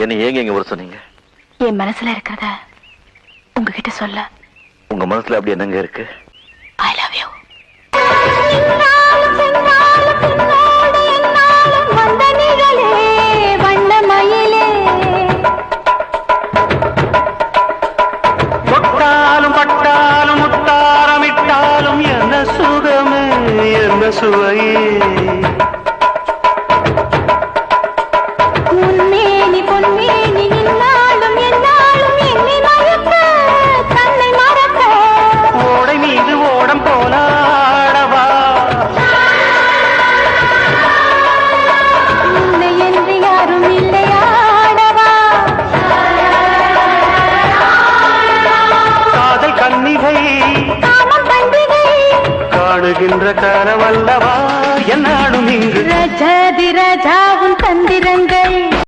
என்ன ஏங்க இங்க வர சொன்னீங்க? என் மனசுல இருக்கிறத உங்ககிட்ட சொல்ல. உங்க மனசுல அப்படி என்னங்க இருக்கு? I love you. தொட்டாலும் பட்டாலும் முத்தாரமிட்டாலும் என்ன சுகமே என்ன சுவையே. உன்மேனி பொன்மேனி இன்னாலும் என்னாலும் என்னை மறக்க தன்னை மறக்க. ஓடை மீது ஓடம் போலாடவா. உன்னை என்று யாரும் இல்லையாடவா. காதல் கன்னிகை காமம் பண்டிகை காணுகின்ற கரவல்லவா என்னாலும் இங்கு ரஜதி ரஜா